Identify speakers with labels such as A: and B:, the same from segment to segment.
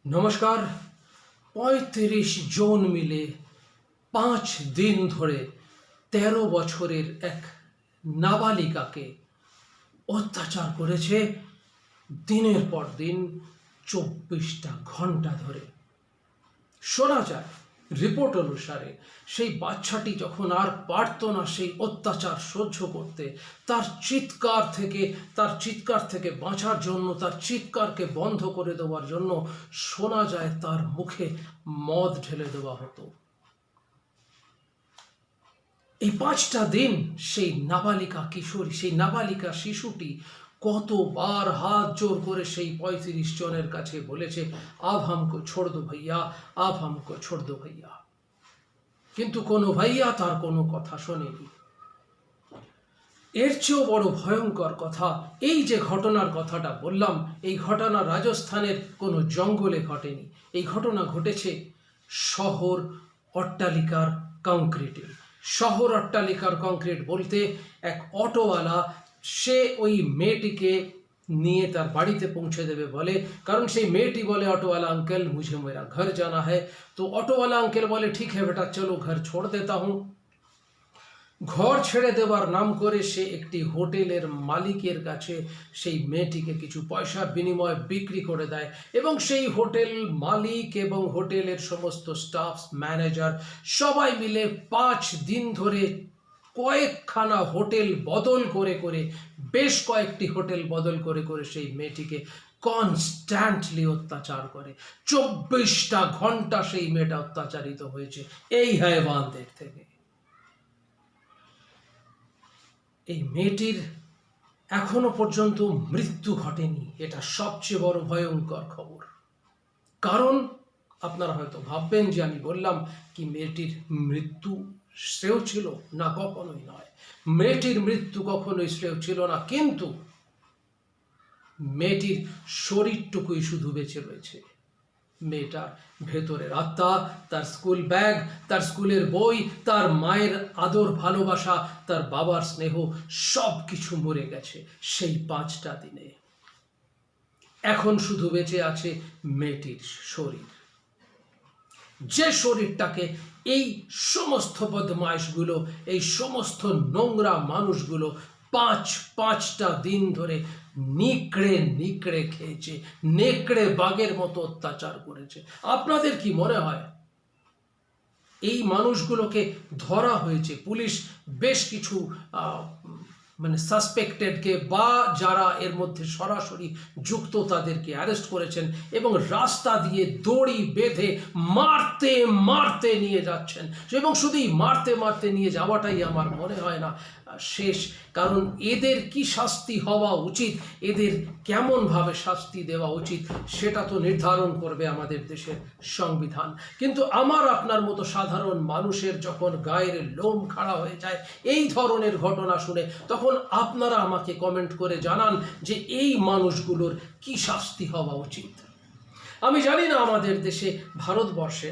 A: নমস্কার। ৩৫ জন মিলে ৫ দিন ধরে ১৩ বছরের এক নাবালিকাকে অত্যাচার করেছে দিনের পর দিন ২৪টা ঘন্টা ধরে। শোনা যায়, রিপোর্ট অনুসারে সেই বাচ্চাটি যখন আর পারত না সেই অত্যাচার সহ্য করতে, তার চিৎকার থেকে বাঁচার জন্য, তার চিৎকারকে বন্ধ করে দেওয়ার জন্য শোনা যায় তার মুখে মদ ঢেলে দেওয়া হতো। এই ৫টা দিন সেই নাবালিকা শিশুটি কতবার হাত জোর করে সেই ৩৫ জনের কাছে বলেছে, আব হামকো ছোড় দো ভাইয়া, আব হামকো ছোড় দো ভাইয়া। কিন্তু কোনো ভাইয়া তার কোনো কথা শোনেনি। এর চেয়েও বড় ভয়ঙ্কর কথা, এই যে ঘটনার কথাটা বললাম, এই ঘটনা রাজস্থানের কোনো জঙ্গলে ঘটেনি। এই ঘটনা ঘটেছে শহর অট্টালিকার কংক্রিটে। শহর অট্টালিকার কংক্রিট বলতে এক অটোওয়ালা, সে ওই মেয়েটিকে নিয়ে তার বাড়িতে পৌঁছে দেবে বলে, কারণ সেই মেয়েটি বলে, অটোওয়ালা अंकल मुझे मेरा घर जाना है। তো অটোওয়ালা अंकल বলে, ঠিক है बेटा चलो घर छोड़ देता हूँ। ঘর ছেড়ে দেওয়ার নাম করে সে একটি হোটেলের মালিকের কাছে সেই মেয়েটিকে কিছু পয়সার বিনিময়ে বিক্রি করে দেয়, এবং সেই হোটেল মালিক এবং হোটেলের সমস্ত স্টাফ, ম্যানেজার সবাই মিলে ৫ দিন ধরে কয়েকখানা হোটেল বদল করে করে, বেশ কয়েকটি হোটেল বদল করে করে সেই মেয়েটিকে কনস্ট্যান্টলি অত্যাচার করে। ২৪টা ঘন্টা সেই মেয়েটা অত্যাচারিত হয়েছে এই হায়ওয়ানদের থেকে। এই মেয়েটির এখনো পর্যন্ত মৃত্যু ঘটেনি, এটা সবচেয়ে বড় ভয়ঙ্কর খবর। কারণ আপনারা হয়তো ভাববেন যে আমি বললাম কি মেয়েটির মৃত্যু শ্রেয় ছিল, না, কখনোই নয়। মেয়েটির মৃত্যু কখনোই শ্রেয় ছিল না, কিন্তু মেয়েটির শরীরটুকুই শুধু বেঁচে রয়েছে। মেয়েটার ভেতরের আত্মা, তার স্কুল ব্যাগ, তার স্কুলের বই, তার মায়ের আদর ভালোবাসা, তার বাবার স্নেহ, সব কিছু মরে গেছে সেই ৫টা দিনে। এখন শুধু বেঁচে আছে মেয়েটির শরীর, যে শরীরটাকে এই সমস্ত বদমাইশগুলো, এই সমস্ত নোংরা মানুষগুলো ৫টা দিন ধরে নিকড়ে নিকড়ে খেয়েছে, নেকড়ে বাঘের মতো অত্যাচার করেছে। আপনাদের কি মনে হয় এই মানুষগুলোকে ধরা হয়েছে? পুলিশ বেশ কিছু সাসপেক্টেডকে বা যারা এর মধ্যে সরাসরি যুক্ত তাদেরকে অ্যারেস্ট করেছেন, এবং রাস্তা দিয়ে দড়ি বেঁধে মারতে মারতে নিয়ে যাচ্ছেন। এবং শুধুই মারতে মারতে নিয়ে যাওয়াটাই আমার মনে হয় না শেষ, কারণ এদের কি শাস্তি হওয়া উচিত, এদের কেমনভাবে শাস্তি দেওয়া উচিত, সেটা তো নির্ধারণ করবে আমাদের দেশের সংবিধান। কিন্তু আমার আপনার মতো সাধারণ মানুষের যখন গায়ের লোম খাড়া হয়ে যায় এই ধরনের ঘটনা শুনে, তখন আপনারা আমাকে কমেন্ট করে জানান যে এই মানুষগুলোর কি শাস্তি হওয়া উচিত। আমি জানি না আমাদের দেশে,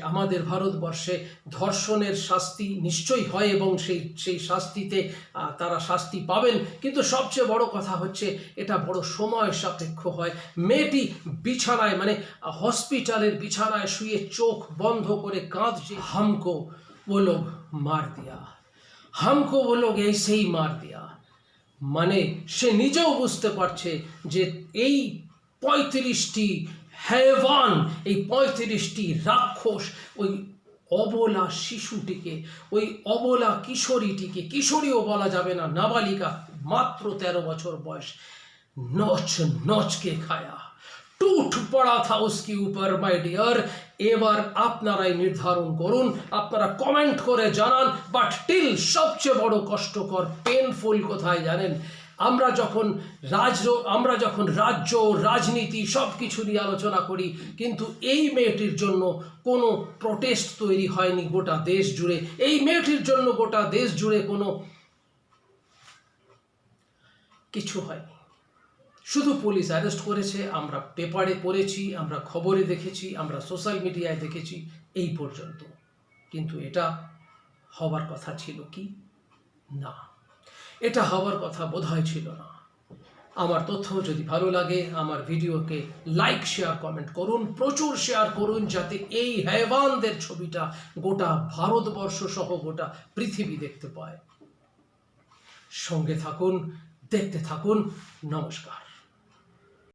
A: আমাদের ভারতবর্ষে ধর্ষণের শাস্তি নিশ্চয়ই হয়, এবং সেই শাস্তিতে তারা শাস্তি পাবেন, কিন্তু সবচেয়ে বড় কথা হচ্ছে এটা বড় সময় সাপেক্ষ হয়। মেয়েটি বিছানায়, হসপিটালের বিছানায় শুয়ে চোখ বন্ধ করে কাঁদছে, হামকো वो लोग मार दिया, হামকো वो लोग ऐसे ही मार दिया। সে নিজেও বুঝতে পারছে যে এই ৩৫টি হায়ওয়ান, এই ৩৫টি রাক্ষস ওই অবলা শিশুটিকে, ওই অবলা কিশোরীটিকে, কিশোরীও বলা যাবে না, নাবালিকা, মাত্র ১৩ বছর বয়স, নচ নচ কে খায়া, টুট পড়া থা উসকি উপর। মাই ডিয়ার, এবার আপনারাই নির্ধারণ করুন, আপনারা কমেন্ট করে জানান। বাট টিল সবচেয়ে বড় কষ্টকর, পেনফুল কোথায় জানেন? আমরা যখন রাজ্য, রাজনীতি সব কিছু নিয়ে আলোচনা করি, কিন্তু এই মেয়েটির জন্য কোনো প্রোটেস্ট তৈরি হয়নি গোটা দেশ জুড়ে। এই মেয়েটির জন্য গোটা দেশ জুড়ে কোনো কিছু হয়নি। শুধু পুলিশ অ্যারেস্ট করেছে, আমরা পেপারে পড়েছি, আমরা খবরে দেখেছি, আমরা সোশ্যাল মিডিয়ায় দেখেছি, এই পর্যন্ত। কিন্তু এটা হওয়ার কথা ছিল কি? না, এটা হওয়ার কথা বোধহয় ছিল না। আমার তথ্য যদি ভালো লাগে আমার ভিডিওকে লাইক শেয়ার কমেন্ট করুন, প্রচুর শেয়ার করুন, যাতে এই হায়ওয়ানদের ছবিটা গোটা ভারতবর্ষ সহ গোটা পৃথিবী দেখতে পায়। সঙ্গে থাকুন, দেখতে থাকুন। নমস্কার।